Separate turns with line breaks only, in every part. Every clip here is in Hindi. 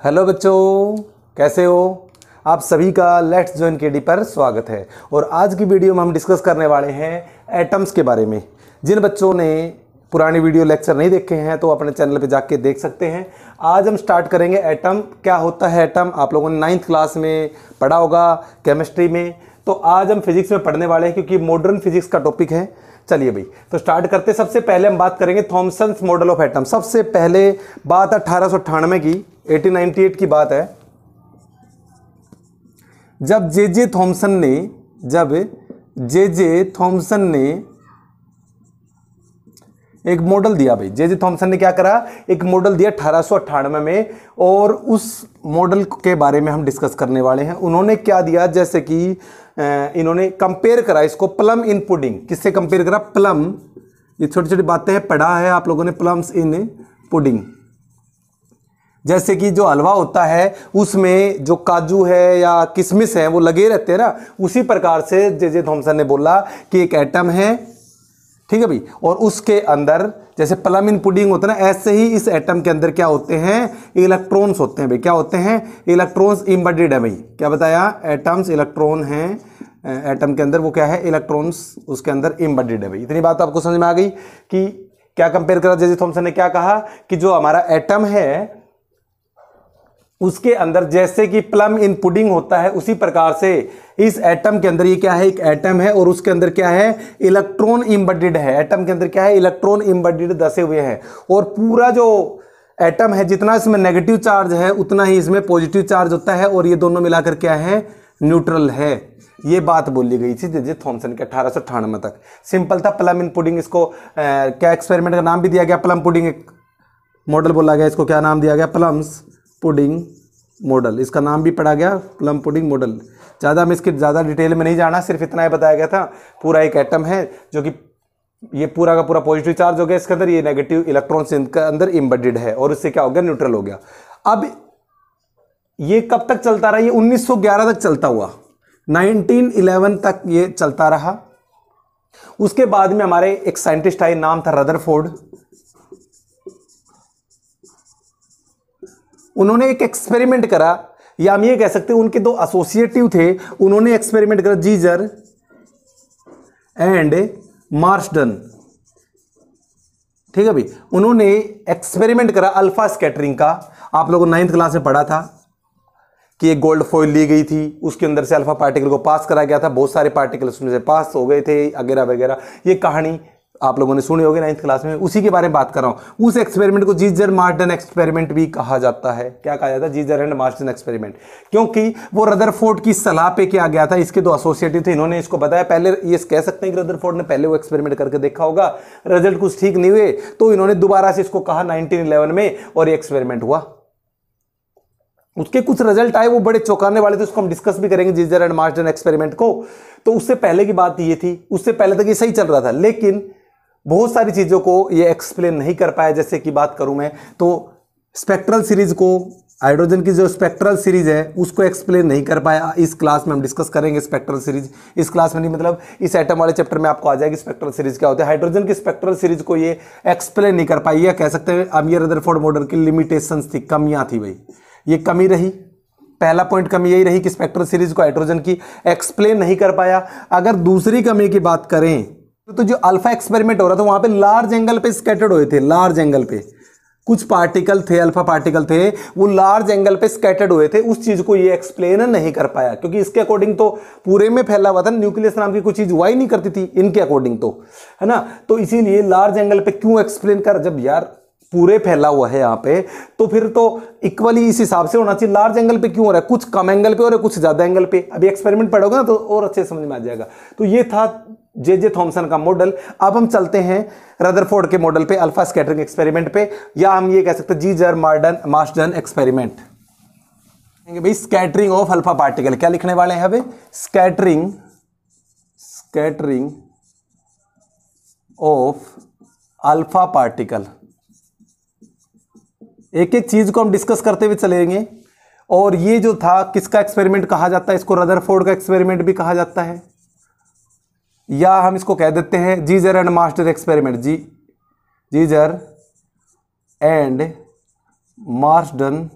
हेलो बच्चों, कैसे हो आप सभी का लेट्स जॉइन केडी पर स्वागत है। और आज की वीडियो में हम डिस्कस करने वाले हैं एटम्स के बारे में। जिन बच्चों ने पुरानी वीडियो लेक्चर नहीं देखे हैं तो अपने चैनल पे जाके देख सकते हैं। आज हम स्टार्ट करेंगे एटम। क्या होता है एटम, आप लोगों ने 9th क्लास में पढ़ा होगा केमिस्ट्री में। तो आज हम फिजिक्स में पढ़ने वाले हैं क्योंकि मॉडर्न फिजिक्स का टॉपिक है। चलिए भाई, तो स्टार्ट करते। सबसे पहले हम बात करेंगे थॉमसन्स मॉडल ऑफ एटम। सबसे पहले बात 1898 की, 1898 की बात है, जब जे थॉमसन ने एक मॉडल दिया। भाई जे थॉमसन ने क्या करा, एक मॉडल दिया 1898 में, और उस मॉडल के बारे में हम डिस्कस करने वाले हैं। उन्होंने क्या दिया, जैसे कि इन्होंने कंपेयर करा इसको प्लम इन पुडिंग। किससे कंपेयर करा? प्लम। ये छोटी छोटी बातें हैं, पढ़ा है आप लोगों ने, प्लम्स इन पुडिंग। जैसे कि जो हलवा होता है उसमें जो काजू है या किशमिश है वो लगे रहते हैं ना, उसी प्रकार से जे थॉमसन ने बोला कि एक एटम है, ठीक है भाई, और उसके अंदर जैसे प्लम इन पुडिंग होता है ना, ऐसे ही इस एटम के अंदर क्या होते हैं, इलेक्ट्रॉन्स होते हैं। भाई क्या होते हैं? इलेक्ट्रॉन्स एम्बेडेड है। भाई क्या बताया? एटम्स इलेक्ट्रॉन हैं एटम के अंदर, वो क्या है, इलेक्ट्रॉन्स उसके अंदर एम्बेडेड है। भाई इतनी बात आपको समझ में आ गई कि क्या कंपेयर करा। जे थॉमसन ने क्या कहा कि जो हमारा एटम है उसके अंदर जैसे कि प्लम इन पुडिंग होता है, उसी प्रकार से इस एटम के अंदर, ये क्या है, एक एटम है और उसके अंदर क्या है, इलेक्ट्रॉन एम्बेडेड है। एटम के अंदर क्या है, इलेक्ट्रॉन एम्बेडेड दसे हुए हैं। और पूरा जो एटम है, जितना इसमें नेगेटिव चार्ज है उतना ही इसमें पॉजिटिव चार्ज होता है, और ये दोनों मिलाकर क्या है, न्यूट्रल है। ये बात बोली गई थी जे थॉमसन के 1898 तक। सिंपल था, प्लम इन पुडिंग। इसको क्या एक्सपेरिमेंट का नाम भी दिया गया, प्लम पुडिंग। एक मॉडल बोला गया, इसको क्या नाम दिया गया, प्लम्स पुडिंग मॉडल। इसका नाम भी पढ़ा गया, प्लम पुडिंग मॉडल। ज़्यादा मैं इसके ज़्यादा डिटेल में नहीं जाना, सिर्फ इतना ही बताया गया था। पूरा एक एटम है जो कि ये पूरा का पूरा पॉजिटिव चार्ज हो गया इसके अंदर, ये नेगेटिव इलेक्ट्रॉन्स इनके अंदर एम्बेडेड है, और इससे क्या हो गया, न्यूट्रल हो गया। अब ये कब तक चलता रहा? ये 1911 तक चलता हुआ, 1911 तक ये चलता रहा। उसके बाद में हमारे एक साइंटिस्ट आए, नाम था रदरफोर्ड। उन्होंने एक एक्सपेरिमेंट करा, या हम ये कह सकते हैं उनके दो एसोसिएटिव थे। उन्होंने एक्सपेरिमेंट करा, जीजर एंड मार्सडन, ठीक है भाई। उन्होंने एक्सपेरिमेंट करा अल्फा स्कैटरिंग का। आप लोगों ने 9th क्लास में पढ़ा था कि एक गोल्ड फॉइल ली गई थी, उसके अंदर से अल्फा पार्टिकल को पास करा गया था, बहुत सारे पार्टिकल उसमें से पास हो गए थे वगैरह वगैरह। ये कहानी आप लोगों ने सुनी होगी 9th क्लास में, उसी के बारे में बात कर रहा हूं। उस एक्सपेरिमेंट को जीजर मार्टन एक्सपेरिमेंट भी कहा जाता है। क्या कहा जाता है? जीजर एंड मार्टन एक्सपेरिमेंट, क्योंकि वो रदरफोर्ड की सलाह पे किया गया था। इसके दो एसोसिएटिव थे, इन्होंने इसको बताया। पहले ये कह सकते हैं कि रदरफोर्ड ने पहले वो एक्सपेरिमेंट करके देखा होगा, रिजल्ट कुछ ठीक नहीं हुए, तो इन्होंने दोबारा से इसको कहा 1911 में, और ये एक्सपेरिमेंट हुआ। उसके कुछ रिजल्ट आए, वो बड़े चौंकाने वाले थे। उसको हम डिस्कस भी करेंगे, जीजर एंड मार्टन एक्सपेरिमेंट को। तो उससे पहले की बात ये थी, उससे पहले तक ये सही चल रहा था, लेकिन बहुत सारी चीजों को ये एक्सप्लेन नहीं कर पाया। जैसे कि बात करूं मैं तो स्पेक्ट्रल सीरीज को, हाइड्रोजन की जो स्पेक्ट्रल सीरीज है उसको एक्सप्लेन नहीं कर पाया। इस क्लास में हम डिस्कस करेंगे स्पेक्ट्रल सीरीज। इस क्लास में नहीं, मतलब इस एटम वाले चैप्टर में आपको आ जाएगी स्पेक्ट्रल सीरीज क्या होता है। हाइड्रोजन की स्पेक्ट्रल सीरीज को ये एक्सप्लेन नहीं कर पाई, या कह सकते हैं अब ये रदरफोर्ड मॉडल की लिमिटेशंस थी, कमियां थी। भाई ये कमी रही, पहला पॉइंट कमी यही रही कि स्पेक्ट्रल सीरीज को हाइड्रोजन की एक्सप्लेन नहीं कर पाया। अगर दूसरी कमी की बात करें तो जो अल्फा एक्सपेरिमेंट हो रहा था वहां पे लार्ज एंगल पे स्कैटर्ड हुए थे। लार्ज एंगल पे कुछ पार्टिकल थे, अल्फा पार्टिकल थे, वो लार्ज एंगल पे स्कैटर्ड हुए थे। उस चीज को ये एक्सप्लेन नहीं कर पाया, क्योंकि इसके अकॉर्डिंग तो पूरे में फैला हुआ था, न्यूक्लियस नाम की कोई चीज हुआ ही नहीं करती थी इनके अकॉर्डिंग, तो है ना। तो इसीलिए लार्ज एंगल पे क्यों एक्सप्लेन कर, जब यार पूरे फैला हुआ है यहाँ पे, तो फिर तो इक्वली इस हिसाब से होना चाहिए। लार्ज एंगल पे क्यों हो रहा है, कुछ कम एंगल पे हो रहा है, कुछ ज्यादा एंगल पे। अभी एक्सपेरिमेंट पढ़ोगे ना तो और अच्छे समझ में आ जाएगा। तो ये था जे थॉमसन का मॉडल। अब हम चलते हैं रदरफोर्ड के मॉडल पे, अल्फा स्कैटरिंग एक्सपेरिमेंट पे, या हम ये कह सकते हैं जीजर मार्सडन एक्सपेरिमेंट। भाई स्कैटरिंग ऑफ अल्फा पार्टिकल, क्या लिखने वाले हैं अभी, स्कैटरिंग ऑफ अल्फा पार्टिकल। एक एक चीज को हम डिस्कस करते हुए चलेंगे। और ये जो था किसका एक्सपेरिमेंट कहा जाता है, इसको रदरफोर्ड का एक्सपेरिमेंट भी कहा जाता है, या हम इसको कह देते हैं Geiger and Marsden experiment. Geiger and Marsden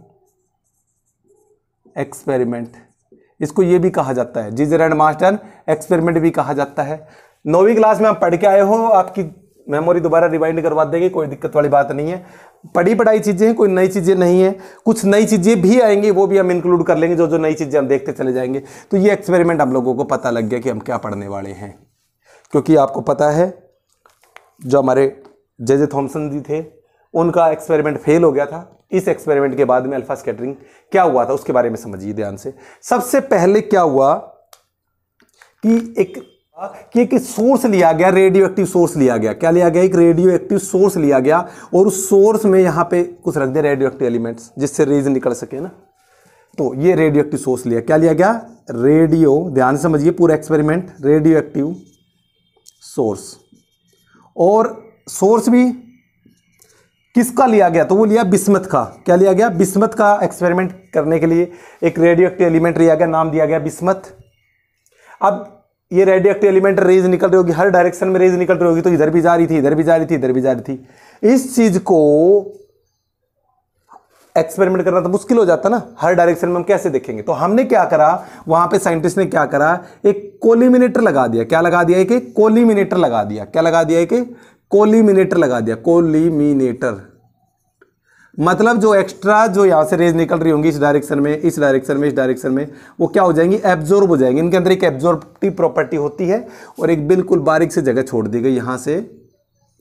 experiment, इसको ये भी कहा जाता है, जीजर एंड मास्टर एक्सपेरिमेंट भी कहा जाता है। 9वीं क्लास में आप पढ़ के आए हो, आपकी मेमोरी दोबारा रिवाइंड करवा देंगे, कोई दिक्कत वाली बात नहीं है। पढ़ी पढ़ाई चीज़ें हैं, कोई नई चीज़ें नहीं है। कुछ नई चीज़ें भी आएंगी, वो भी हम इंक्लूड कर लेंगे, जो जो नई चीज़ें हम देखते चले जाएंगे। तो ये एक्सपेरिमेंट हम लोगों को पता लग गया कि हम क्या पढ़ने वाले हैं, क्योंकि आपको पता है जो हमारे जे थॉमसन जी थे उनका एक्सपेरिमेंट फेल हो गया था। इस एक्सपेरिमेंट के बाद में अल्फा स्कैटरिंग क्या हुआ था उसके बारे में समझिए ध्यान से। सबसे पहले क्या हुआ कि एक सोर्स लिया गया, रेडियो एक्टिव सोर्स लिया गया। क्या लिया गया? एक रेडियो एक्टिव सोर्स लिया गया और उस सोर्स में यहां पे कुछ रख दिया रेडियो एक्टिव एलिमेंट्स जिससे रेज निकल सके ना। तो ये रेडियो एक्टिव सोर्स लिया, क्या लिया गया? रेडियो, ध्यान समझिए पूरा एक्सपेरिमेंट, रेडियो एक्टिव सोर्स। और सोर्स भी किसका लिया गया? तो वो लिया बिस्मथ का। क्या लिया गया? बिस्मथ का एक्सपेरिमेंट करने के लिए एक रेडियो एक्टिव एलिमेंट लिया गया, नाम दिया गया बिस्मथ। अब ये रेडियो एक्टिव एलिमेंट रेज निकल रही होगी, हर डायरेक्शन में रेज निकल रही होगी, तो इधर भी जा रही थी, इधर भी जा रही थी, इधर भी जा रही थी। इस चीज को एक्सपेरिमेंट करना तो मुश्किल हो जाता ना, हर डायरेक्शन में हम कैसे देखेंगे। तो हमने क्या करा, वहां पे साइंटिस्ट ने क्या करा, एक कोलिमिनेटर लगा दिया। क्या लगा दिया? एक कोलिमिनेटर लगा दिया। क्या लगा दिया? एक कोलिमिनेटर लगा दिया। कोलिमिनेटर मतलब जो एक्स्ट्रा जो यहां से रेज निकल रही होंगी इस डायरेक्शन में, इस डायरेक्शन में, इस डायरेक्शन में, वो क्या हो जाएंगी? एब्जॉर्ब हो जाएंगी। इनके अंदर एक एब्जॉर्प्टिव प्रॉपर्टी होती है और एक बिल्कुल बारीक से जगह छोड़ दी गई यहां से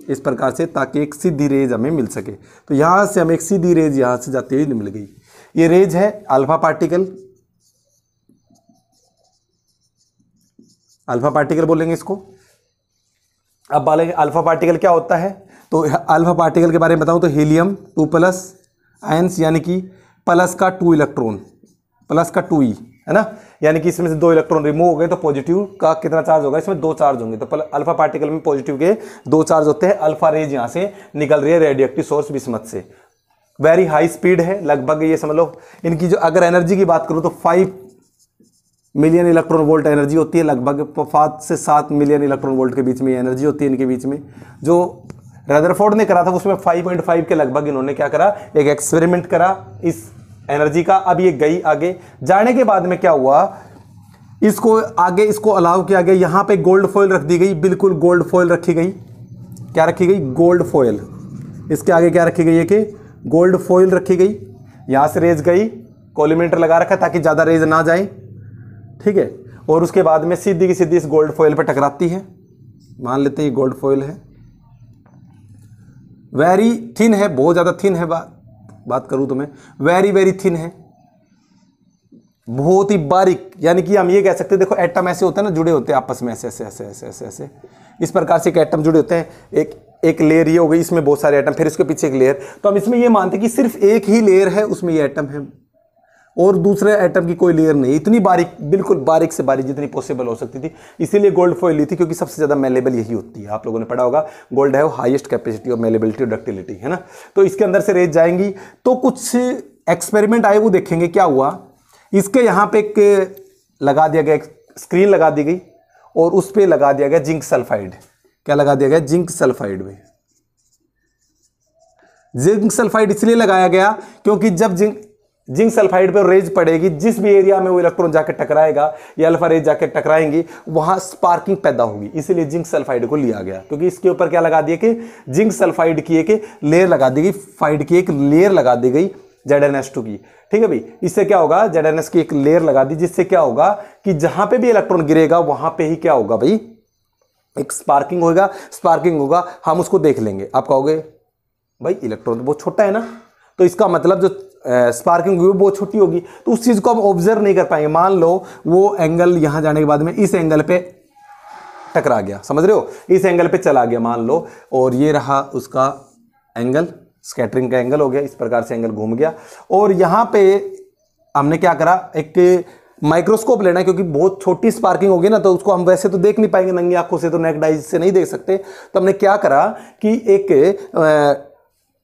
इस प्रकार से, ताकि एक सीधी रेज हमें मिल सके। तो यहां से हमें एक सीधी रेज यहां से जाती हुई मिल गई। ये रेज है अल्फा पार्टिकल, अल्फा पार्टिकल बोलेंगे इसको। अब बोलेंगे अल्फा पार्टिकल क्या होता है, तो अल्फा पार्टिकल के बारे में बताऊं तो हीलियम 2+ आयंस, यानी कि प्लस का 2 इलेक्ट्रॉन, प्लस का 2e है ना, यानी कि इसमें से 2 इलेक्ट्रॉन रिमूव हो गए तो पॉजिटिव का कितना चार्ज होगा? इसमें 2 चार्ज होंगे। तो अल्फा पार्टिकल में पॉजिटिव के 2 चार्ज होते हैं। अल्फा रेज यहां से निकल रही है रेडियो एक्टिव सोर्स बिस्मथ से। वेरी हाई स्पीड है, लगभग ये समझ लो इनकी जो अगर एनर्जी की बात करूं तो 5 मिलियन इलेक्ट्रॉन वोल्ट एनर्जी होती है, लगभग 5 से 7 मिलियन इलेक्ट्रॉन वोल्ट के बीच में एनर्जी होती है इनके बीच में। जो रदरफोर्ड ने करा था उसमें 5.5 के लगभग इन्होंने क्या करा, एक एक्सपेरिमेंट करा इस एनर्जी का। अब ये गई आगे, जाने के बाद में क्या हुआ, इसको आगे इसको अलाउ किया गया। यहां पे गोल्ड फॉइल रख दी गई, बिल्कुल गोल्ड फॉइल रखी गई। क्या रखी गई? Gold foil. इसके आगे क्या रखी गई है कि गोल्ड फॉइल रखी गई। यहां से रेज गई, कोलिमेटर लगा रखा ताकि ज्यादा रेज ना जाए, ठीक है। और उसके बाद में सीधी की सीधी इस गोल्ड फॉइल पर टकराती है। मान लेते हैं ये गोल्ड फॉइल है, वेरी थिन है, बहुत ज्यादा थिन है। बात करूं तो मैं वेरी वेरी थिन है, बहुत ही बारीक। यानी कि हम ये कह सकते हैं, देखो एटम ऐसे होते हैं ना, जुड़े होते हैं आपस में ऐसे ऐसे ऐसे ऐसे ऐसे ऐसे, इस प्रकार से एक एटम जुड़े होते हैं। एक लेयर ये हो गई, इसमें बहुत सारे एटम, फिर इसके पीछे एक लेयर। तो हम इसमें ये मानते हैं कि सिर्फ एक ही लेयर है, उसमें ये एटम है और दूसरे एटम की कोई लेयर नहीं। इतनी बारीक, बिल्कुल बारीक से बारीक जितनी पॉसिबल हो सकती थी। इसीलिए गोल्ड फॉइल ली थी, क्योंकि सबसे ज्यादा मेलेबल यही होती है। आप लोगों ने पढ़ा होगा गोल्ड है हाईएस्ट कैपेसिटी ऑफ मेलेबिलिटी और डक्टिलिटी, है ना। तो इसके अंदर से रेज जाएंगी। तो कुछ एक्सपेरिमेंट आए, वो देखेंगे क्या हुआ। इसके यहां पे एक लगा दिया गया, एक स्क्रीन लगा दी गई और उस पर लगा दिया गया जिंक सल्फाइड। क्या लगा दिया गया? जिंक सल्फाइड में। जिंक सल्फाइड इसलिए लगाया गया क्योंकि जब जिंक सल्फाइड पर रेज पड़ेगी, जिस भी एरिया में वो इलेक्ट्रॉन जाकर टकराएगा या अल्फा रेज जाकर टकराएंगी, वहां स्पार्किंग पैदा होगी। इसलिए जिंक सल्फाइड को लिया गया, क्योंकि इसके ऊपर क्या लगा दिया कि जिंक सल्फाइड की एक लेयर लगा दी गई, फाइड की एक लेयर लगा दी गई ZnS2 की, ठीक है भाई। इससे क्या होगा, ZnS की एक लेयर लगा दी, जिससे क्या होगा कि जहां पे भी इलेक्ट्रॉन गिरेगा वहां पे ही क्या होगा भाई, एक स्पार्किंग होगा। स्पार्किंग होगा, हम उसको देख लेंगे। आप कहोगे भाई इलेक्ट्रॉन तो बहुत छोटा है ना, तो इसका मतलब जो स्पार्किंग हुई बहुत छोटी होगी, तो उस चीज को हम ऑब्जर्व नहीं कर पाएंगे। मान लो वो एंगल यहां जाने के बाद में इस एंगल पे टकरा गया, समझ रहे हो, इस एंगल पे चला गया मान लो, और ये रहा उसका एंगल, स्कैटरिंग का एंगल हो गया, इस प्रकार से एंगल घूम गया। और यहां पे हमने क्या करा, एक माइक्रोस्कोप लेना है, क्योंकि बहुत छोटी स्पार्किंग होगी ना, तो उसको हम वैसे तो देख नहीं पाएंगे नंगी आंखों से, तो नेक्ड आइज से नहीं देख सकते। तो हमने क्या करा कि एक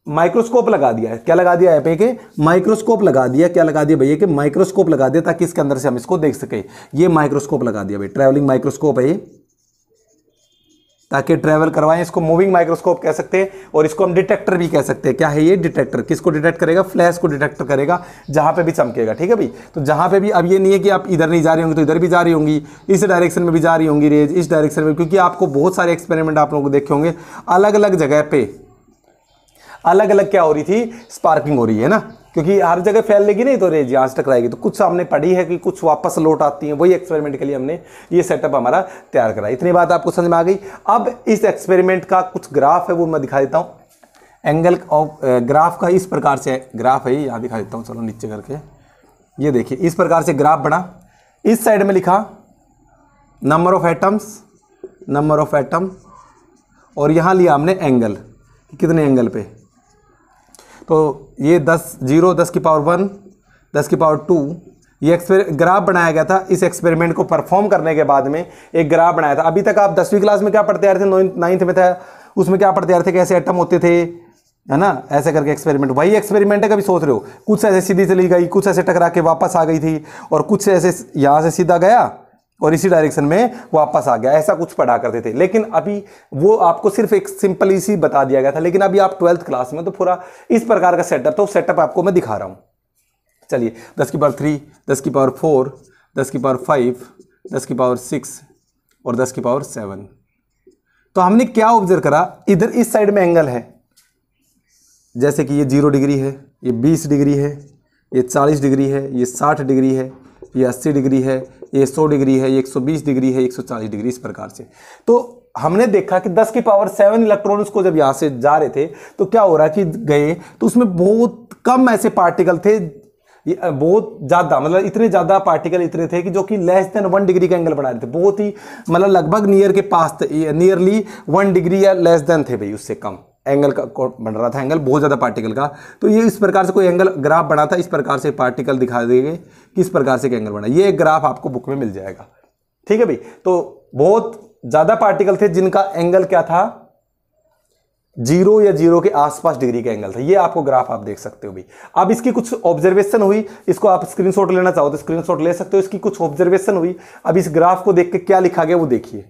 माइक्रोस्कोप लगा दिया है। क्या लगा दिया है? पे माइक्रोस्कोप लगा दिया। क्या लगा दिया भैया? कि माइक्रोस्कोप लगा दिया, ताकि इसके अंदर से हम इसको देख सके। ये माइक्रोस्कोप लगा दिया भाई, ट्रैवलिंग माइक्रोस्कोप है ये। ताकि ट्रैवल करवाएं। इसको मूविंग माइक्रोस्कोप कह सकते हैं और इसको हम डिटेक्टर भी कह सकते हैं। क्या है ये डिटेक्टर? किसको डिटेक्ट करेगा? फ्लैश को डिटेक्ट करेगा, जहां पे भी चमकेगा। ठीक है भाई, तो जहां पे भी, अब ये नहीं है कि आप इधर नहीं जा रही होंगी तो इधर भी जा रही होंगी, इस डायरेक्शन में भी जा रही होंगी रेज, इस डायरेक्शन में, क्योंकि आपको बहुत सारे एक्सपेरिमेंट आप लोगों को देखे होंगे, अलग अलग जगह पे अलग अलग क्या हो रही थी, स्पार्किंग हो रही है ना, क्योंकि हर जगह फैल लेगी नहीं तो रेज यहाँ से टकराएगी। तो कुछ हमने पढ़ी है कि कुछ वापस लौट आती हैं, वही एक्सपेरिमेंट के लिए हमने ये सेटअप हमारा तैयार करा। इतनी बात आपको समझ में आ गई। अब इस एक्सपेरिमेंट का कुछ ग्राफ है वो मैं दिखा देता हूँ। एंगल ऑफ ग्राफ का इस प्रकार से ग्राफ है, यहाँ दिखा देता हूँ, चलो नीचे करके। ये देखिए इस प्रकार से ग्राफ बना। इस साइड में लिखा नंबर ऑफ एटम, और यहाँ लिया हमने एंगल, कितने एंगल पे। तो ये 10 10 की पावर 1 10 की पावर 2 ये ग्राफ बनाया गया था। इस एक्सपेरिमेंट को परफॉर्म करने के बाद में एक ग्राफ बनाया था। अभी तक आप 10वीं क्लास में क्या पढ़ते आ रहे थे, 9th में था, उसमें क्या पढ़ते आ रहे थे, कैसे एटम होते थे, है ना, ऐसे करके एक्सपेरिमेंट। वही एक्सपेरिमेंट है, कभी सोच रहे हो, कुछ ऐसे सीधी चली गई, कुछ ऐसे टकरा के वापस आ गई थी, और कुछ ऐसे यहाँ से सीधा गया और इसी डायरेक्शन में वापस आ गया, ऐसा कुछ पढ़ा करते थे। लेकिन अभी वो आपको सिर्फ एक सिंपल सी बता दिया गया था। लेकिन अभी आप 12th क्लास में, तो पूरा इस प्रकार का सेटअप, तो सेटअप आपको मैं दिखा रहा हूं। चलिए 10 की पावर 3 10 की पावर 4 10 की पावर 5 10 की पावर 6 और 10 की पावर 7। तो हमने क्या ऑब्जर्व करा, इधर इस साइड में एंगल है, जैसे कि ये 0 डिग्री है, ये 20 डिग्री है, ये 40 डिग्री है, ये 60 डिग्री है, ये 80 डिग्री है, ये 100 डिग्री है, ये 120 डिग्री है, 140 डिग्री, इस प्रकार से। तो हमने देखा कि 10 की पावर 7 इलेक्ट्रॉन्स को जब यहाँ से जा रहे थे तो क्या हो रहा है कि गए तो उसमें बहुत कम ऐसे पार्टिकल थे, बहुत ज़्यादा, मतलब इतने ज़्यादा पार्टिकल इतने थे कि जो कि लेस देन 1 डिग्री का एंगल बना रहे थे, बहुत ही मतलब लगभग नियर के पास, नियरली 1 डिग्री या लेस देन थे भाई, उससे कम एंगल का बन रहा था, एंगल बहुत ज़्यादा पार्टिकल का। तो ये इस प्रकार से कोई एंगल ग्राफ बना था, इस प्रकार से पार्टिकल दिखा देंगे किस प्रकार से एंगल बना, ये ग्राफ आपको बुक में मिल जाएगा। ठीक है भाई, तो बहुत ज़्यादा पार्टिकल थे जिनका एंगल क्या था, 0 या 0 के आसपास डिग्री का एंगल था। ये आपको ग्राफ आप देख सकते हो भाई। अब इसकी कुछ ऑब्जर्वेशन हुई, इसको आप स्क्रीनशॉट लेना चाहो तो स्क्रीनशॉट ले सकते हो। इसकी कुछ ऑब्जर्वेशन हुई, अब इस ग्राफ को देख के क्या लिखा गया वो देखिए।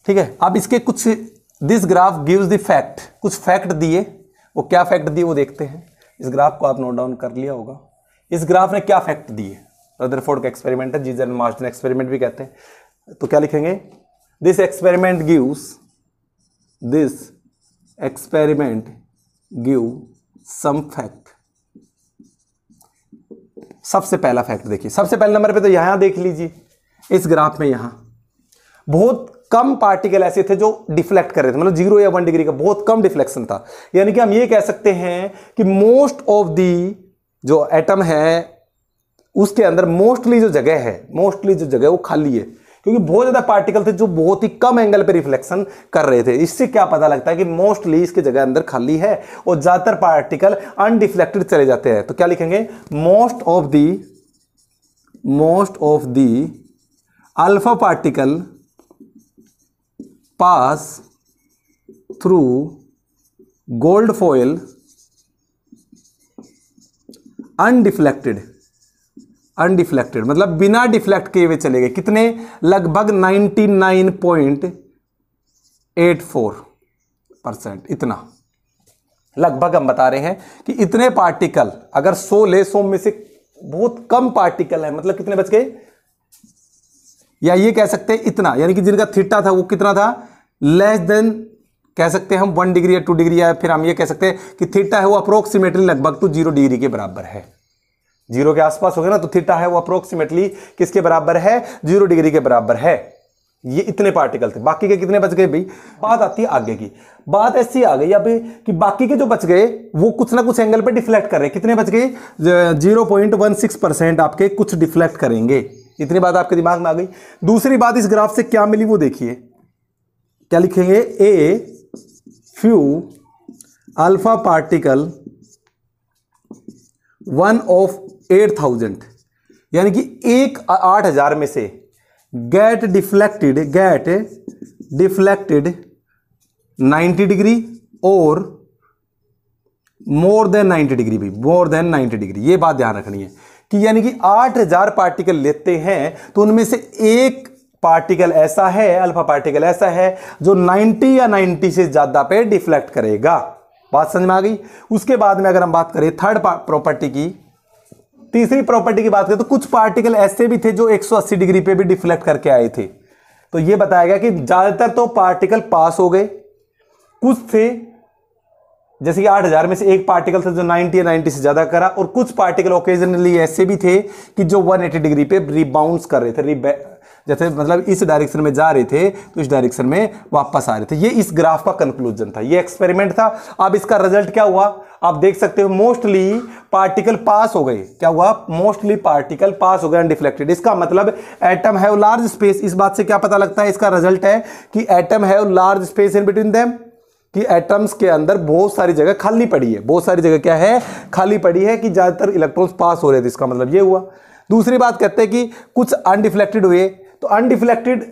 ठीक है, अब इसके कुछ, this graph gives the fact, कुछ फैक्ट दिए, वो क्या फैक्ट दिए वो देखते हैं। इस ग्राफ को आप नोट डाउन कर लिया होगा। इस ग्राफ ने क्या फैक्ट दिए, रदरफोर्ड का एक्सपेरिमेंट है, जीजर मार्टिन एक्सपेरिमेंट भी कहते हैं। तो क्या लिखेंगे, this experiment give some fact. सबसे पहला फैक्ट देखिए, सबसे पहले नंबर पे तो यहां देख लीजिए, इस ग्राफ में यहां बहुत कम पार्टिकल ऐसे थे जो डिफ्लेक्ट कर रहे थे, मतलब 0 या 1 डिग्री का बहुत कम डिफ्लेक्शन था। यानी कि हम ये कह सकते हैं कि मोस्ट ऑफ दी जो एटम है उसके अंदर मोस्टली जो जगह वो खाली है, क्योंकि बहुत ज्यादा पार्टिकल थे जो बहुत ही कम एंगल पे रिफ्लेक्शन कर रहे थे। इससे क्या पता लगता है कि मोस्टली इसके जगह अंदर खाली है और ज्यादातर पार्टिकल अनडिफ्लेक्टेड चले जाते हैं। तो क्या लिखेंगे, most of the alpha particle pass through gold foil undeflected, मतलब बिना डिफ्लेक्ट किए हुए चले गए। कितने, लगभग 99.84%, इतना लगभग हम बता रहे हैं कि इतने पार्टिकल, अगर 100 ले, 100 में से बहुत कम पार्टिकल है, मतलब कितने बच गए, या ये कह सकते हैं इतना, यानी कि जिनका थीटा था वो कितना था, लेस देन कह सकते हैं हम 1 डिग्री या 2 डिग्री, या फिर हम ये कह सकते हैं कि थीटा है वो अप्रोक्सीमेटली लगभग तो 0 डिग्री के बराबर है। 0 के आसपास हो गया ना, तो थीटा है वो अप्रोक्सीमेटली किसके बराबर है, 0 डिग्री के बराबर है। ये इतने पार्टिकल थे, बाकी के कितने बच गए भाई। बात आती है आगे की, बात ऐसी आ गई अभी कि बाकी के जो बच गए वो कुछ ना कुछ एंगल पे डिफ्लेक्ट कर रहे हैं। कितने बच गए, 0.16% आपके कुछ डिफ्लेक्ट करेंगे। इतनी बात आपके दिमाग में आ गई। दूसरी बात इस ग्राफ से क्या मिली वो देखिए, क्या लिखेंगे, a few alpha particle 1 of 8000, यानी कि 8000 में से गेट डिफ्लेक्टेड 90 डिग्री और मोर देन 90 डिग्री भी, मोर देन 90 डिग्री। ये बात ध्यान रखनी है कि यानी कि 8000 पार्टिकल लेते हैं तो उनमें से एक पार्टिकल ऐसा है, अल्फा पार्टिकल ऐसा है जो 90 या 90 से ज्यादा पे डिफ्लेक्ट करेगा। बात समझ में आ गई। उसके बाद में अगर हम बात करें थर्ड प्रॉपर्टी की, तीसरी प्रॉपर्टी की बात करें, तो कुछ पार्टिकल ऐसे भी थे जो 180 डिग्री पे भी डिफ्लेक्ट करके आए थे। तो यह बताया गया कि ज्यादातर तो पार्टिकल पास हो गए, कुछ थे जैसे कि 8000 में से एक पार्टिकल था जो 90 या 90 से ज्यादा करा, और कुछ पार्टिकल ओकेजनली ऐसे भी थे कि जो 180 डिग्री पे रिबाउंस कर रहे थे, जैसे मतलब इस डायरेक्शन में जा रहे थे तो इस डायरेक्शन में वापस आ रहे थे। ये इस ग्राफ का कंक्लूजन था, ये एक्सपेरिमेंट था। अब इसका रिजल्ट क्या हुआ आप देख सकते हो, मोस्टली पार्टिकल पास हो गए। क्या हुआ? मोस्टली पार्टिकल पास हो गए अनडिफ्लेक्टेड। इसका मतलब एटम हैव लार्ज स्पेस। इस बात से क्या पता लगता है? इसका रिजल्ट है कि atom have large space in between them, कि एटम्स के अंदर बहुत सारी जगह खाली पड़ी है, बहुत सारी जगह क्या है? खाली पड़ी है, कि ज्यादातर इलेक्ट्रॉन्स पास हो रहे थे। इसका मतलब ये हुआ। दूसरी बात कहते हैं कि कुछ अनडिफ्लेक्टेड हुए, तो अनडिफ्लेक्टेड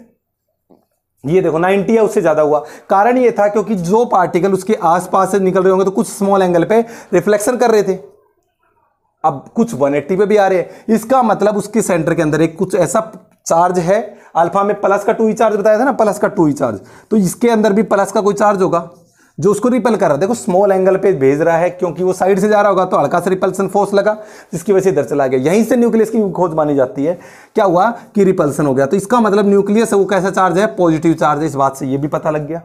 ये देखो 90 है उससे ज्यादा हुआ। कारण ये था क्योंकि जो पार्टिकल उसके आसपास से निकल रहे होंगे तो कुछ स्मॉल एंगल पे रिफ्लेक्शन कर रहे थे, अब कुछ 180 पे भी आ रहे हैं। इसका मतलब उसके सेंटर के अंदर एक कुछ ऐसा चार्ज है, अल्फा में प्लस का 2e चार्ज बताया था ना, प्लस का 2e चार्ज, तो इसके अंदर भी प्लस का कोई चार्ज होगा जो उसको रिपेल कर रहा है। देखो स्मॉल एंगल पे भेज रहा है क्योंकि वो साइड से जा रहा होगा, तो हल्का सा रिपल्सन फोर्स लगा जिसकी वजह से इधर चला गया। यहीं से न्यूक्लियस की खोज मानी जाती है। क्या हुआ कि रिपल्सन हो गया, तो इसका मतलब न्यूक्लियस है वो कैसा चार्ज है? पॉजिटिव चार्ज है। इस बात से ये भी पता लग गया।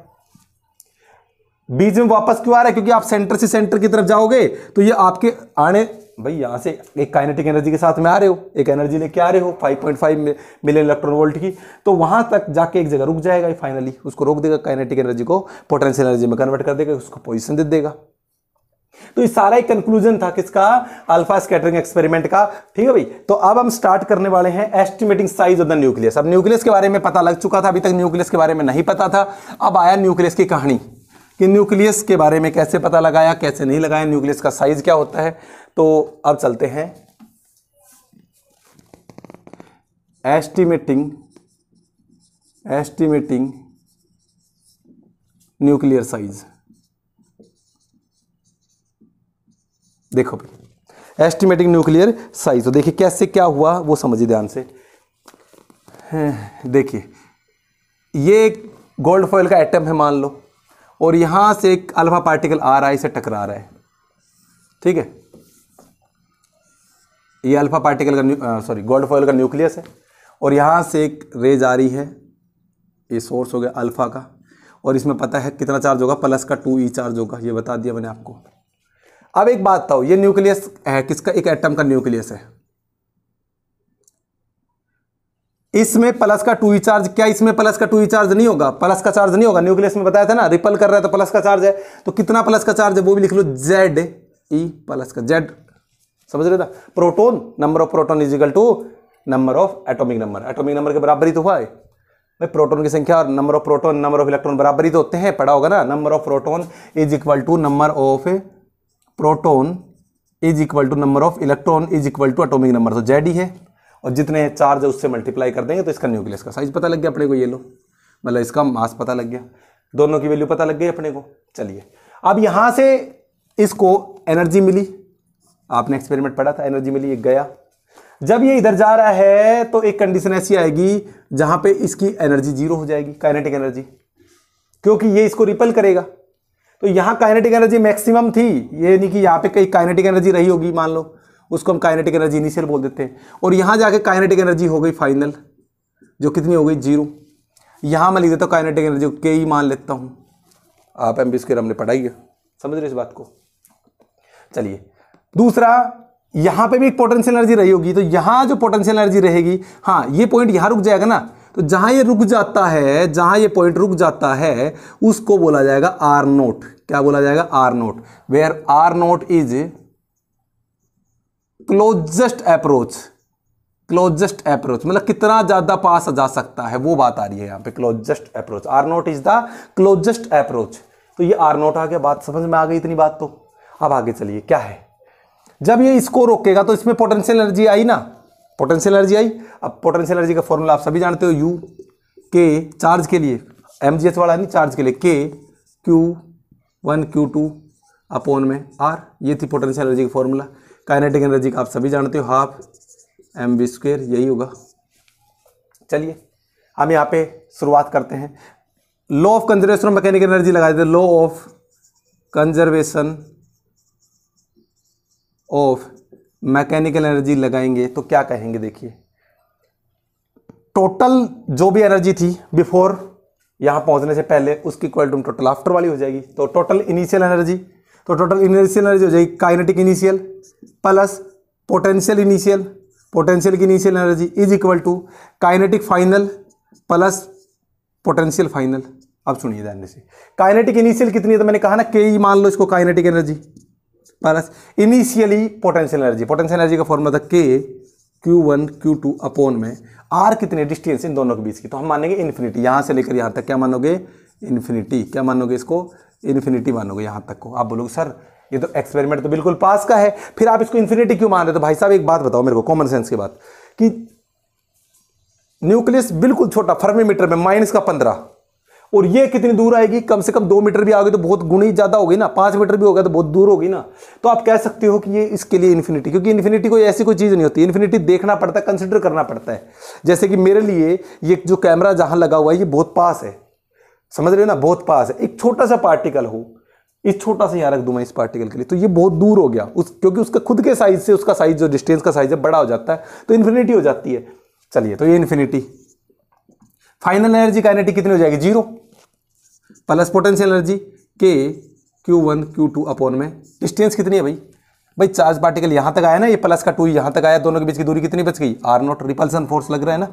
बीच में वापस क्यों आ रहा है? क्योंकि आप सेंटर से सेंटर की तरफ जाओगे तो ये आपके आने, भाई यहां से एक काइनेटिक एनर्जी के साथ में आ रहे हो, एक एनर्जी लेके आ रहे हो 5.5 मिलियन इलेक्ट्रॉन वोल्ट की, तो वहां तक जाके एक जगह रुक जाएगा, फाइनली उसको रोक देगा, काइनेटिक एनर्जी को पोटेंशियल एनर्जी में कन्वर्ट कर देगा, उसको पोजीशन दे देगा। तो ये सारा एक कंक्लूजन था किसका? अल्फा स्कैटरिंग एक्सपेरिमेंट का। ठीक है भाई, तो अब हम स्टार्ट करने वाले हैं estimating size of the nucleus. अब न्यूक्लियस के बारे में पता लग चुका था, अभी तक न्यूक्लियस के बारे में नहीं पता था। अब आया न्यूक्लियस की कहानी कि न्यूक्लियस के बारे में कैसे पता लगाया, कैसे नहीं लगाया, न्यूक्लियस का साइज क्या होता है। तो अब चलते हैं एस्टिमेटिंग न्यूक्लियर साइज। देखो भाई एस्टिमेटिंग न्यूक्लियर साइज, तो देखिए कैसे क्या हुआ वो समझिए ध्यान से। देखिए ये गोल्ड फॉइल का एटम है मान लो, और यहां से एक अल्फा पार्टिकल आ रहा है, इसे टकरा रहा है। ठीक है, ये अल्फा पार्टिकल का गोल्ड फॉइल का न्यूक्लियस है, और यहां से एक रेज आ रही है, ये सोर्स हो गया अल्फा का, और इसमें पता है कितना चार्ज होगा? प्लस का 2e चार्ज होगा, ये बता दिया मैंने आपको। अब एक बात बताओ, ये न्यूक्लियस है किसका? एक एटम का न्यूक्लियस है, इसमें प्लस का 2e चार्ज, क्या इसमें प्लस का 2e चार्ज नहीं होगा? प्लस का चार्ज नहीं होगा, न्यूक्लियस में बताया था ना, रिपल कर रहा है तो प्लस का चार्ज है। तो कितना प्लस का चार्ज है वो भी लिख लो, Ze प्लस का, Z समझ रहे था? Proton, number of proton is equal to number of atomic number, atomic number के बराबर ही तो हुआ है भाई। प्रोटोन की संख्या और number of proton, number of electron बराबर ही तो होते हैं, पढ़ा होगा ना। Number of proton is equal to number of proton is equal to number of electron is equal to atomic number, तो Z ही है, और जितने चार्ज है उससे मल्टीप्लाई कर देंगे तो इसका न्यूक्लियस का साइज पता लग गया अपने को। ये लो, मतलब इसका मास पता लग गया, दोनों की वैल्यू पता लग गई अपने को। चलिए अब यहां से इसको एनर्जी मिली, आपने एक्सपेरिमेंट पढ़ा था, एनर्जी मिली, एक गया। जब ये इधर जा रहा है तो एक कंडीशन ऐसी आएगी जहां पे इसकी एनर्जी 0 हो जाएगी, काइनेटिक एनर्जी, क्योंकि ये इसको रिपेल करेगा। तो यहां काइनेटिक एनर्जी मैक्सिमम थी, ये नहीं कि यहां पे कहीं काइनेटिक एनर्जी रही होगी, मान लो उसको हम काइनेटिक एनर्जी इनिशियल बोल देते हैं, और यहां जाके काइनेटिक एनर्जी हो गई फाइनल, जो कितनी हो गई? 0। यहां मैं लिख देता हूं काइनेटिक एनर्जी के ही मान लेता हूं, आप एमबी स्क्वायर हमने पढ़ाई है, समझ रहे इस बात को। चलिए दूसरा, यहां पे भी एक पोटेंशियल एनर्जी रही होगी, तो यहां जो पोटेंशियल एनर्जी रहेगी, हाँ ये पॉइंट यहां रुक जाएगा ना, तो जहां ये रुक जाता है, जहां ये पॉइंट रुक जाता है उसको बोला जाएगा R0। क्या बोला जाएगा? R0, where R0 is closest approach. Closest approach मतलब कितना ज्यादा पास जा सकता है, वो बात आ रही है यहां पे, closest approach. R0 is the closest approach. तो ये R0 आ गया, बात समझ में आ गई इतनी बात। तो अब आगे चलिए, क्या है, जब ये इसको रोकेगा तो इसमें पोटेंशियल एनर्जी आई ना, पोटेंशियल एनर्जी आई। अब पोटेंशियल एनर्जी का फॉर्मूला आप सभी जानते हो, U के चार्ज के लिए, mgh वाला नहीं, चार्ज के लिए K Q1 Q2 अपॉन में R, ये थी पोटेंशियल एनर्जी का फॉर्मूला। काइनेटिक एनर्जी का आप सभी जानते हो, हाफ mv स्क्वायर, यही होगा। चलिए हम यहाँ पे शुरुआत करते हैं। Law of conservation of mechanical energy लगा देते, law of conservation of mechanical energy लगाएंगे तो क्या कहेंगे, देखिए टोटल जो भी एनर्जी थी बिफोर यहां पहुंचने से पहले उसकी इक्वल टू टोटल आफ्टर वाली हो जाएगी। तो टोटल इनिशियल एनर्जी, तो टोटल इनिशियल एनर्जी हो जाएगी kinetic initial plus potential initial, potential की initial energy is equal to kinetic final plus potential final. अब सुनिए ध्यान से, काइनेटिक इनिशियल कितनी है, तो मैंने कहा ना के मान लो इसको kinetic energy plus initially potential energy. Potential energy का फॉर्मूला था के Q1 Q2 अपॉन में आर कितने डिस्टेंस इन दोनों के बीच की, तो हम मानेंगे इन्फिनिटी, यहां से लेकर यहां तक क्या मानोगे, इन्फिनिटी। क्या मानोगे इसको, इन्फिनिटी मानोगे यहां तक को। आप बोलोगे सर ये तो एक्सपेरिमेंट तो बिल्कुल पास का है, फिर आप इसको इन्फिनिटी क्यों मान रहे हो। तो भाई साहब एक बात बताओ मेरे को, कॉमन सेंस की बात, कि न्यूक्लियस बिल्कुल छोटा फर्मी मीटर में -15, और ये कितनी दूर आएगी, कम से कम 2 मीटर भी आओगे तो बहुत गुनी ज्यादा होगी ना, 5 मीटर भी होगा तो बहुत दूर होगी ना। तो आप कह सकते हो कि ये इसके लिए इन्फिनिटी, क्योंकि इन्फिनिटी कोई ऐसी कोई चीज नहीं होती, इन्फिनिटी देखना पड़ता है, कंसिडर करना पड़ता है। जैसे कि मेरे लिए ये जो कैमरा जहां लगा हुआ है ये बहुत पास है, समझ रहे हो ना, बहुत पास है। एक छोटा सा पार्टिकल हो, इस छोटा सा यहाँ रख दूं मैं इस पार्टिकल के लिए, तो ये बहुत दूर हो गया क्योंकि उसका खुद के साइज से उसका साइज जो डिस्टेंस का साइज है बड़ा हो जाता है, तो इन्फिनिटी हो जाती है। चलिए तो ये इन्फिनिटी, फाइनल एनर्जी काइनेटिक कितनी हो जाएगी, 0 प्लस पोटेंशियल एनर्जी के Q1 Q2 अपॉन में डिस्टेंस कितनी है भाई चार्ज पार्टिकल यहां तक आया ना, ये प्लस का 2 यहां तक आया, दोनों के बीच की दूरी कितनी बच गई, R0, रिपल्सन फोर्स लग रहा है ना।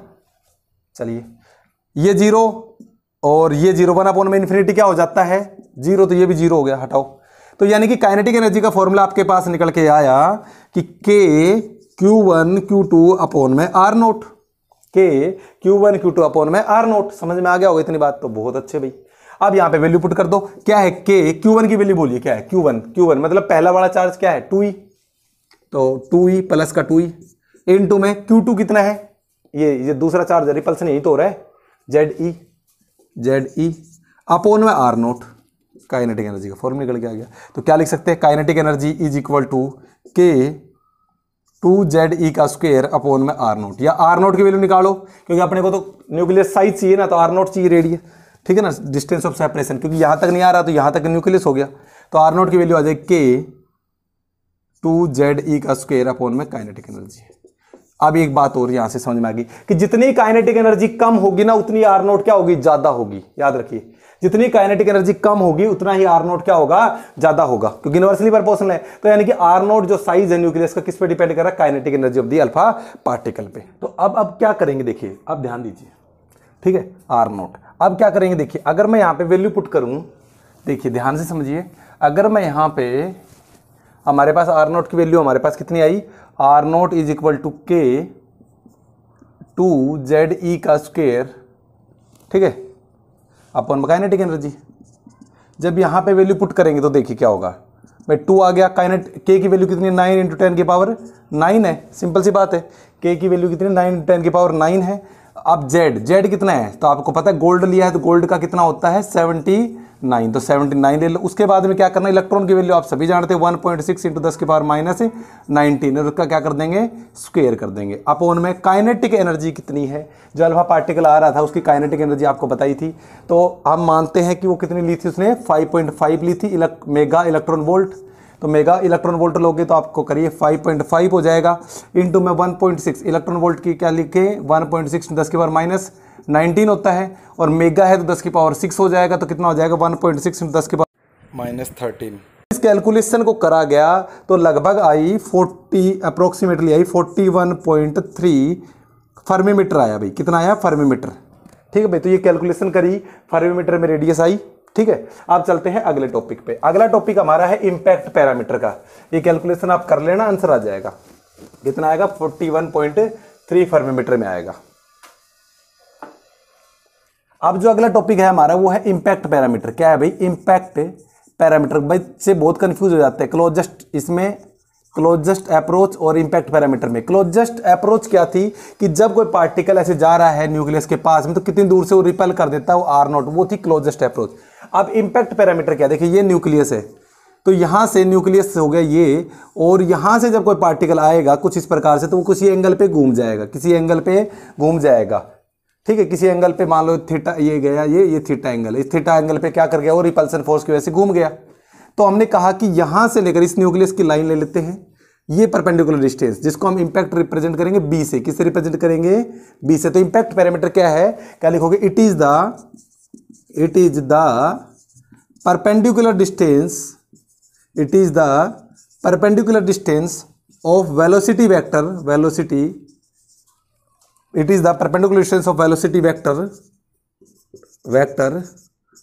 चलिए ये 0 और ये 0, 1 अपॉन में इन्फिनिटी क्या हो जाता है 0, तो ये भी 0 हो गया, हटाओ। तो यानी कि काइनेटिक एनर्जी का फॉर्मूला आपके पास निकल के आया कि के Q1 Q2 अपॉन में R0, के Q1 Q2 अपॉन में R0। समझ में आ गया होगा इतनी बात, तो बहुत अच्छे भाई। अब यहां पे वैल्यू पुट कर दो, क्या है के Q1 की वैल्यू बोलिए क्या है, Q1 मतलब पहला वाला चार्ज क्या है 2e, तो 2e प्लस का 2e इनटू में Q2 कितना है, ये दूसरा चार्ज रिपल्सन यही तो हो रहा है ZE अपॉन में R0। काइनेटिक एनर्जी का फॉर्मूला निकल के आ गया। तो क्या लिख सकते हैं, kinetic energy is equal to K 2ZE का स्क्वायर अपॉन में R0, या R0 की वैल्यू निकालो क्योंकि अपने को तो न्यूक्लियस साइज चाहिए ना, तो R0 चाहिए रेडियस, ठीक है ना, डिस्टेंस ऑफ सेपरेशन, क्योंकि यहां तक नहीं आ रहा तो यहां तक न्यूक्लियस हो गया, तो R0 की वैल्यू आ जाएगी के 2ZE का स्क्वायर अपॉन में काइनेटिक एनर्जी। अब एक बात और यहां से समझ में आ गई कि जितनी काइनेटिक एनर्जी कम होगी ना उतनी R0 क्या होगी, ज्यादा होगी। याद रखिए, जितनी काइनेटिक एनर्जी कम होगी उतना ही R0 क्या होगा, ज्यादा होगा, क्योंकि इनवर्सली प्रोपोर्शनल है। तो यानी कि R0 जो साइज है न्यूक्लियस का किस पे डिपेंड कर रहा है, kinetic energy of the alpha particle पे। तो अब क्या करेंगे, देखिए अब ध्यान दीजिए, ठीक है, R0। अब क्या करेंगे, देखिए अगर मैं यहां पे वैल्यू पुट करूं, देखिए ध्यान से समझिए, अगर मैं यहां पे हमारे पास R0 की वैल्यू हमारे पास कितनी आई, R0 is equal to K 2ZE का स्क्वायर, ठीक है, अपॉन काइनेटिक एनर्जी। जब यहां पे वैल्यू पुट करेंगे तो देखिए क्या होगा भाई, 2 आ गया, के की वैल्यू कितनी है, 9 × 10 की पावर 9 है, सिंपल सी बात है, के की वैल्यू कितनी है, 9 × 10 की पावर 9 है। अब जेड कितना है, तो आपको पता है गोल्ड लिया है तो गोल्ड का कितना होता है 79, तो 79 ले लो। उसके बाद में क्या करना है, इलेक्ट्रॉन की वैल्यू आप सभी जानते हैं 1.6 × 10 की पावर -19, और उसका क्या कर देंगे, स्क्वायर कर देंगे अपॉन में काइनेटिक एनर्जी कितनी है, जो अल्फा पार्टिकल आ रहा था उसकी काइनेटिक एनर्जी आपको बताई थी, तो हम मानते हैं कि वो कितनी ली थी, उसने 5.5 ली थी मेगा इलेक्ट्रॉन वोल्ट। तो मेगा इलेक्ट्रॉन वोल्ट लोगे तो आपको करिए 5.5 हो जाएगा, इंटू में 1.6 इलेक्ट्रॉन वोल्ट की क्या लिखे 1.6 10 की पावर -19 होता है, और मेगा है तो 10 की पावर 6 हो जाएगा, तो कितना हो जाएगा 1.6 × 10 की पावर -13। इस कैलकुलेशन को करा गया तो लगभग आई 40 अप्रोक्सीमेटली आई 41.3 फर्मीमीटर आया भाई, कितना आया फर्मीमीटर, ठीक है भाई। तो ये कैलकुलेशन करी, फर्मीमीटर में रेडियस आई, ठीक है। आप चलते हैं अगले टॉपिक पे। अगला टॉपिक हमारा है इंपैक्ट पैरामीटर का। ये कैलकुलेशन आप कर लेना, आंसर आ जाएगा, कितना आएगा 41.3 फर्मीमीटर में आएगा। अब जो अगला टॉपिक है हमारा वो है इंपैक्ट पैरामीटर। क्या है भाई इंपैक्ट पैरामीटर, भाई से बहुत कंफ्यूज हो जाते हैं। क्लोजेस्ट, इसमें क्लोजेस्ट अप्रोच और इंपैक्ट पैरामीटर में क्लोजेस्ट अप्रोच क्या थी कि जब कोई पार्टिकल ऐसे जा रहा है न्यूक्लियस के पास में तो कितनी दूर से वो रिपेल कर देता है, वो R0, वो थी क्लोजेस्ट अप्रोच। अब इंपैक्ट पैरामीटर क्या, देखिए ये न्यूक्लियस है, तो यहां से न्यूक्लियस हो गया ये, और यहां से जब कोई पार्टिकल आएगा कुछ इस प्रकार से तो वो किसी एंगल पे घूम जाएगा, किसी एंगल पे घूम जाएगा, ठीक है, किसी एंगल पे मान लो थीटा ये गया, ये थीटा एंगल है, इस थीटा एंगल पे क्या कर गया वो रिपल्सन फोर्स की वजह से घूम गया। तो हमने कहा कि यहां से लेकर इस न्यूक्लियस की लाइन ले लेते हैं, ये परपेंडिकुलर डिस्टेंस जिसको हम इंपैक्ट रिप्रेजेंट करेंगे बी से। किससे रिप्रेजेंट करेंगे? बी से। तो इंपैक्ट पैरामीटर क्या है, क्या लिखोगे? It is the perpendicular distance, it is the perpendicular distance of velocity vector, velocity, it is the perpendicular distance of velocity vector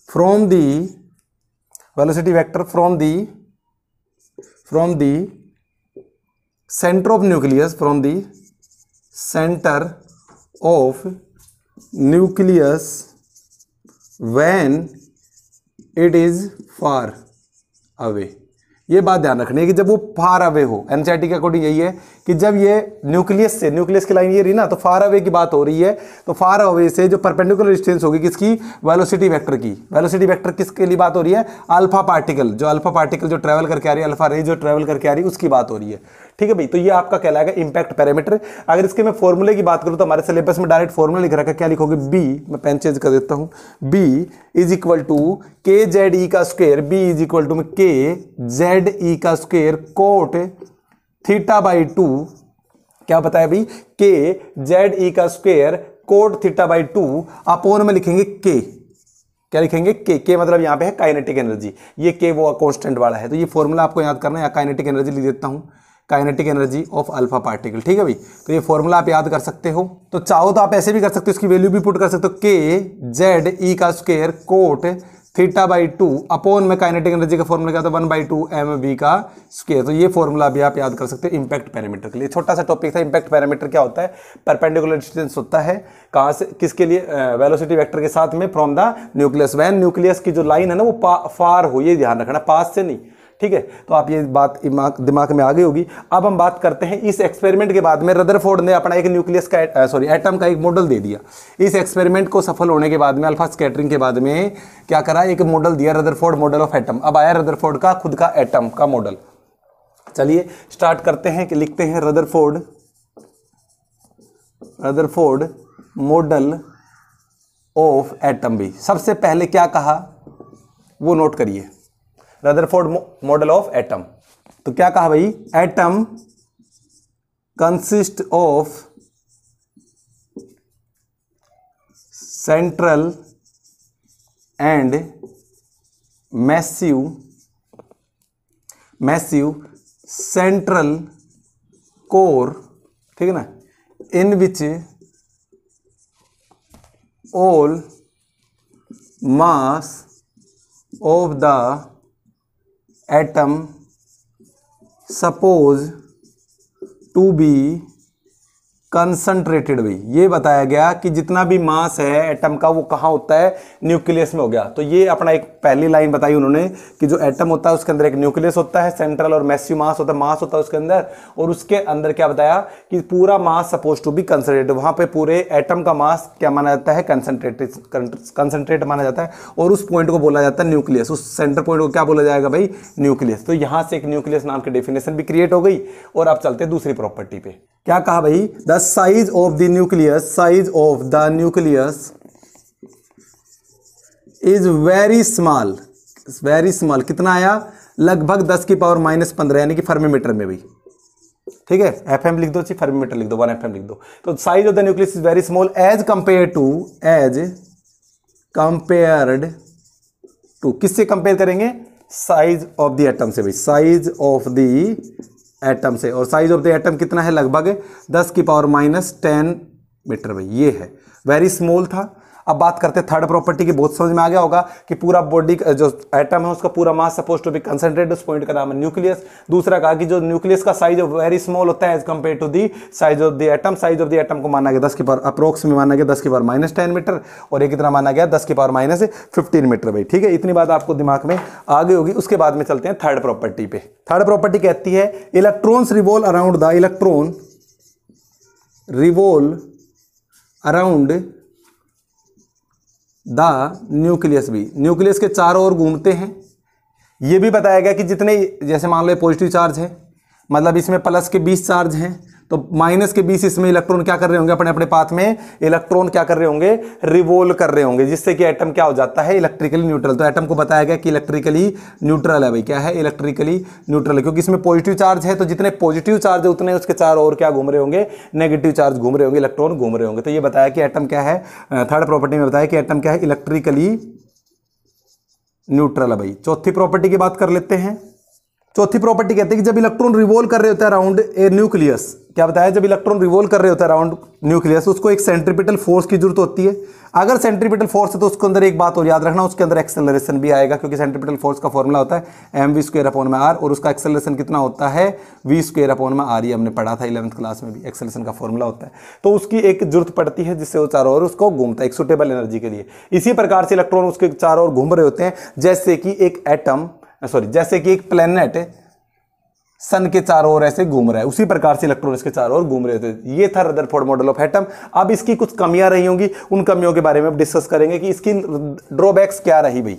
from the velocity vector from the center of nucleus, from the center of nucleus when it is far away। ये बात ध्यान रखनी है कि जब वो फार अवे हो, एनसीईआरटी के अकॉर्डिंग यही है कि जब ये न्यूक्लियस से, न्यूक्लियस की लाइन ये रही ना, तो फार अवे की बात हो रही है, तो फार अवे से जो परपेंडिकुलर डिस्टेंस होगी किसकी? वेलोसिटी वेक्टर की। वेलोसिटी वेक्टर किसके लिए बात हो रही है? अल्फा पार्टिकल, जो अल्फा पार्टिकल जो ट्रेवल करके आ रही है, अल्फा रे जो ट्रेवल करके आ रही है, उसकी बात हो रही है। ठीक है भाई, तो ये आपका कहलाएगा इंपैक्ट पैरामीटर। अगर इसके मैं फॉर्मूले की बात करूं तो हमारे सिलेबस में डायरेक्ट फॉर्मूला लिख रखा है, क्या लिखोगे? बी, मैं पेन चेंज कर देता हूं, B is equal to K Z E का square, B is equal to K Z E का स्क्वायर कोट थीटा बाई 2, क्या बताया भाई? के जेड ई का square cot theta by 2 upon में लिखेंगे के, क्या लिखेंगे? के मतलब यहां पे है काइनेटिक एनर्जी, ये के वो कांस्टेंट वाला है, तो ये फॉर्मूला आपको याद करना है। काइनेटिक एनर्जी लिख देता हूं, kinetic energy of alpha particle. ठीक है भाई, तो ये फॉर्मूला आप याद कर सकते हो। तो चाहो तो आप ऐसे भी कर सकते हो, इसकी वैल्यू भी पुट कर सकते हो, के जेड ई का square cot theta by 2 upon में काइनेटिक एनर्जी का फॉर्मूला क्या था? 1/2 mv का स्क्वायर। तो ये फॉर्मूला भी आप याद कर सकते हो इंपैक्ट पैरामीटर के लिए। छोटा सा टॉपिक था। इंपैक्ट पैरामीटर क्या होता है? परपेंडिकुलर डिस्टेंस होता है, कहां से किसके लिए? वेलोसिटी वेक्टर के साथ में from the nucleus, when nucleus की जो लाइन है ना वो फार हो, ये ध्यान रखना, पास से नहीं। ठीक है, तो आप ये बात दिमाग में आ गई होगी। अब हम बात करते हैं इस एक्सपेरिमेंट के बाद में रदरफोर्ड ने अपना एक न्यूक्लियस का एटम का एक मॉडल दे दिया। इस एक्सपेरिमेंट को सफल होने के बाद में, अल्फा स्कैटरिंग के बाद में क्या करा? एक मॉडल दिया, रदरफोर्ड मॉडल ऑफ एटम। अब आया रदरफोर्ड का खुद का एटम का मॉडल। चलिए स्टार्ट करते हैं कि लिखते हैं रदरफोर्ड मॉडल ऑफ एटम। भी सबसे पहले क्या कहा वो नोट करिए, रदरफोर्ड मॉडल ऑफ एटम। तो क्या कहा भाई? Atom consist of central and massive central core, ठीक है ना, in which all mass of the atom suppose to be concentrated. भाई ये बताया गया कि जितना भी मास है एटम का वो कहाँ होता है? न्यूक्लियस में हो गया। तो ये अपना एक पहली लाइन बताई उन्होंने कि जो एटम होता है उसके अंदर एक न्यूक्लियस होता है, सेंट्रल और मैसिव मास होता है उसके अंदर, और उसके अंदर क्या बताया कि पूरा मास सपोज टू बी कंसंट्रेटेड। वहां पे पूरे एटम का मास क्या माना जाता है? कंसंट्रेट माना जाता है, और उस पॉइंट को बोला जाता है न्यूक्लियस। उस सेंटर पॉइंट को क्या बोला जाएगा भाई? न्यूक्लियस। तो यहां से एक न्यूक्लियस नाम की डेफिनेशन भी क्रिएट हो गई। और अब चलते दूसरी प्रॉपर्टी पे। क्या कहा भाई? The size of the nucleus is very small. कितना आया? लगभग 10 की पावर -15, यानी कि फर्मीमीटर में भाई। ठीक है, FM लिख दो, फर्मीमीटर लिख दो, 1 FM लिख दो। तो size of the nucleus is very small as compared to किससे कंपेयर करेंगे? साइज ऑफ द एटम से भाई, साइज ऑफ द एटम से। और साइज ऑफ द एटम कितना है? लगभग 10 की पावर -10 मीटर भाई, ये है, वेरी स्मॉल था। अब बात करते हैं थर्ड प्रॉपर्टी की। बहुत समझ में आ गया होगा कि पूरा बॉडी जो एटम है उसका पूरा मास सपोज टू बी कंसंट्रेटेड, उस पॉइंट का नाम है न्यूक्लियस। दूसरा कहा कि जो न्यूक्लियस का साइज वेरी स्मॉल होता है as compare to the size of the atom. Size of the atom को माना गया 10 की पावर अप्रोक्स में माना गया 10 की पावर -10 मीटर, और ये कितना माना गया? 10 की पावर -15 मीटर भाई। ठीक है, इतनी बात आपको दिमाग में आ गई होगी। उसके बाद में चलते हैं थर्ड प्रॉपर्टी पे। थर्ड प्रॉपर्टी कहती है electrons revolve around the nucleus. भी न्यूक्लियस के चारों ओर घूमते हैं। यह भी बताया गया कि जितने, जैसे मान लो पॉजिटिव चार्ज है, मतलब इसमें प्लस के 20 चार्ज हैं, तो माइनस के 20 इसमें इलेक्ट्रॉन क्या कर रहे होंगे, अपने अपने पाथ में इलेक्ट्रॉन क्या कर रहे होंगे, रिवोल्व कर रहे होंगे, जिससे कि एटम क्या हो जाता है, इलेक्ट्रिकली न्यूट्रल। तो एटम को बताया गया कि इलेक्ट्रिकली न्यूट्रल है भाई, क्या है, इलेक्ट्रिकली न्यूट्रल है, क्योंकि इसमें पॉजिटिव चार्ज है, तो जितने पॉजिटिव चार्ज है उतने उसके चारों ओर क्या घूम रहे होंगे, नेगेटिव चार्ज घूम रहे होंगे, इलेक्ट्रॉन घूम रहे होंगे। तो ये बताया कि एटम क्या है, थर्ड प्रॉपर्टी में बताया कि एटम क्या है, इलेक्ट्रिकली न्यूट्रल है भाई। चौथी प्रॉपर्टी की बात कर लेते हैं। चौथी प्रॉपर्टी कहते हैं कि जब इलेक्ट्रॉन रिवॉल्व कर रहे होते हैं अराउंड ए न्यूक्लियस, क्या बताया, जब इलेक्ट्रॉन रिवॉल्व कर रहे होते हैं अराउंड न्यूक्लियस, उसको एक सेंट्रीपिटल फोर्स की जरूरत होती है। अगर सेंट्रीपिटल फोर्स है तो उसके अंदर एक बात और याद रखना, उसके अंदर एक्सेलरेशन भी आएगा, क्योंकि सेंट्रीपिटल फोर्स का फॉर्मूला होता है mv²/r, और उसका एक्सेलरेशन कितना होता है, v²/r। ये हमने पढ़ा था 11th क्लास में भी, एक्सेलरेशन का फॉर्मूला होता है। तो उसकी एक जरूरत पड़ती है जिससे वो चारों ओर उसको घूमता है, एक सुटेबल एनर्जी के लिए। इसी प्रकार से इलेक्ट्रॉन उसके चारों ओर घूम रहे होते हैं, जैसे कि एक एटम, जैसे कि एक प्लैनेट सन के चारों ओर ऐसे घूम रहा है, उसी प्रकार से इलेक्ट्रॉन इसके चारों ओर घूम रहे थे। ये था रदरफोर्ड मॉडल ऑफ एटम। अब इसकी कुछ कमियां रही होंगी, उन कमियों के बारे में डिस्कस करेंगे कि इसकी ड्रॉबैक्स क्या रही भाई,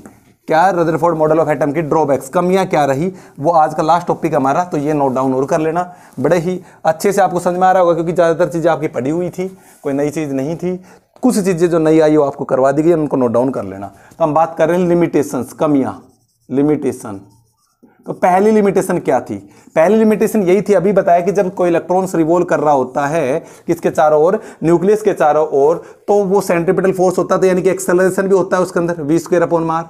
क्या रदरफोर्ड मॉडल ऑफ एटम की ड्रॉबैक्स, कमियां क्या रही, वो आज का लास्ट टॉपिक हमारा। तो ये नोट डाउन और कर लेना, बड़े ही अच्छे से आपको समझ में आ रहा होगा, क्योंकि ज़्यादातर चीज़ें आपकी पढ़ी हुई थी, कोई नई चीज़ नहीं थी। कुछ चीज़ें जो नई आई वो आपको करवा दी गई, उनको नोट डाउन कर लेना। तो हम बात कर रहे हैं लिमिटेशंस, कमियाँ, लिमिटेशन। तो पहली लिमिटेशन क्या थी, पहली लिमिटेशन यही थी, अभी बताया कि जब कोई इलेक्ट्रॉन्स रिवॉल्व कर रहा होता है किसके चारों ओर, न्यूक्लियस के चारों ओर, तो वो सेंट्रीपिटल फोर्स होता है, तो यानी कि एक्सेलरेशन भी होता है उसके अंदर, v²/r,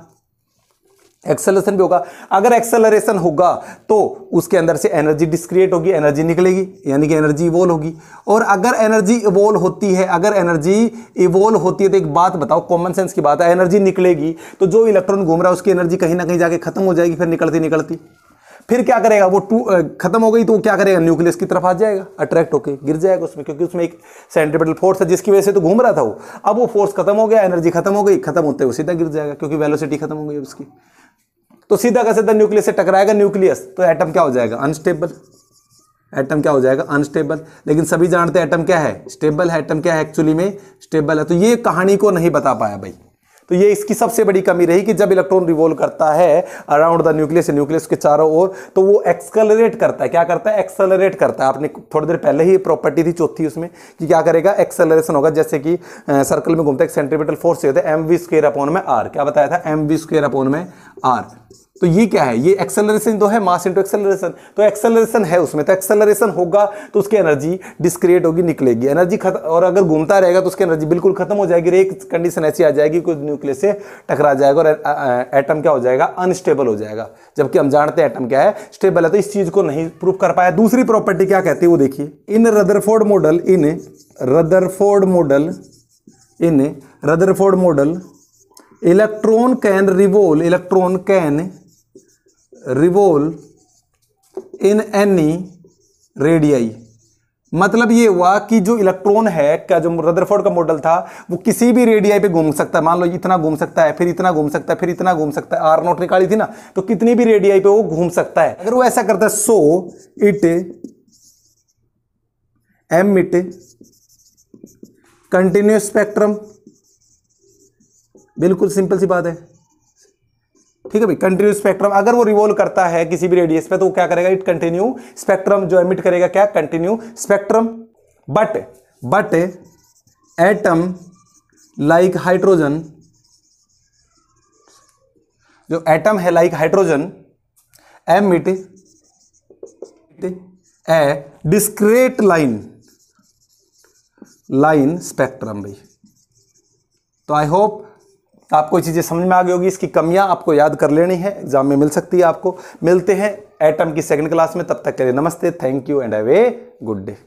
एक्सेलरेशन भी होगा। अगर एक्सेलरेशन होगा तो उसके अंदर से एनर्जी डिस्क्रिएट होगी, एनर्जी निकलेगी, यानी कि एनर्जी इवोल्व होगी। और अगर एनर्जी इवोल्व होती है, अगर एनर्जी इवोल्व होती है, तो एक बात बताओ, कॉमन सेंस की बात है, एनर्जी निकलेगी तो जो इलेक्ट्रॉन घूम रहा है उसकी एनर्जी कहीं ना कहीं जाके खत्म हो जाएगी, फिर निकलती निकलती फिर क्या करेगा, वो खत्म हो गई तो क्या करेगा, न्यूक्लियस की तरफ आ जाएगा, अट्रैक्ट होकर गिर जाएगा उसमें, क्योंकि उसमें एक सेंट्रीपिटल फोर्स है जिसकी वजह से तो घूम रहा था वो। अब वो फोर्स खत्म हो गया, एनर्जी खत्म हो गई, खत्म होते हुए सीधा गिर जाएगा, क्योंकि वेलोसिटी खत्म हो गई उसकी। तो सीधा का सीधा न्यूक्लियस से टकराएगा न्यूक्लियस, तो एटम क्या हो जाएगा, अनस्टेबल। एटम क्या हो जाएगा, अनस्टेबल। लेकिन सभी जानते हैं एटम क्या है, स्टेबल है। एटम क्या है, एक्चुअली में स्टेबल है। तो ये कहानी को नहीं बता पाया भाई। तो ये इसकी सबसे बड़ी कमी रही कि जब इलेक्ट्रॉन रिवॉल्व करता है अराउंड द न्यूक्लियस, न्यूक्लियस के चारों ओर, तो वो एक्सेलरेट करता है। क्या करता है, एक्सेलरेट करता है। आपने थोड़ी देर पहले ही प्रॉपर्टी थी चौथी उसमें कि क्या करेगा, एक्सेलरेशन होगा। जैसे कि सर्कल में घूमता है, सेंट्रीपिटल फोर्स होता है mv²/r। क्या बताया था, mv²/r। तो ये क्या है, ये एक्सेलरेशन तो है, मास इनटू एक्सेलरेशन। तो एक्सेलरेशन है उसमें, तो एक्सेलरेशन होगा तो उसकी एनर्जी डिस्क्रिएट होगी, निकलेगी एनर्जी खत्म। और अगर घूमता रहेगा तो उसकी एनर्जी बिल्कुल खत्म हो जाएगी। एक कंडीशन ऐसी आ जाएगी कि न्यूक्लियस से टकरा जाएगा और एटम क्या हो जाएगा, अनस्टेबल हो जाएगा। जबकि हम जानते हैं एटम क्या है, स्टेबल है। तो इस चीज को नहीं प्रूव कर पाया। दूसरी प्रॉपर्टी क्या कहती है वो देखिए, in Rutherford model electron can revolve in any radii. मतलब ये हुआ कि जो इलेक्ट्रॉन है, क्या जो रदरफोर्ड का मॉडल था, वो किसी भी रेडियाई पे घूम सकता है। मान लो इतना घूम सकता है, फिर इतना घूम सकता है, फिर इतना घूम सकता है। r0 निकाली थी ना, तो कितनी भी रेडियाई पे वो घूम सकता है। अगर वो ऐसा करता है, so it emit continuous spectrum. बिल्कुल सिंपल सी बात है, ठीक है भाई। कंटिन्यूस स्पेक्ट्रम, अगर वो रिवॉल्व करता है किसी भी रेडियस पे, तो वो क्या करेगा, इट कंटिन्यू स्पेक्ट्रम जो एमिट करेगा, क्या, continue spectrum. But atom like hydrogen, जो एटम है लाइक हाइड्रोजन, एमिट ए डिस्क्रीट लाइन स्पेक्ट्रम भाई। तो आई होप आपको चीज़ें समझ में आ गई होगी। इसकी कमियां आपको याद कर लेनी है, एग्जाम में मिल सकती है आपको। मिलते हैं एटम की सेकंड क्लास में, तब तक के लिए नमस्ते, thank you and have a good day.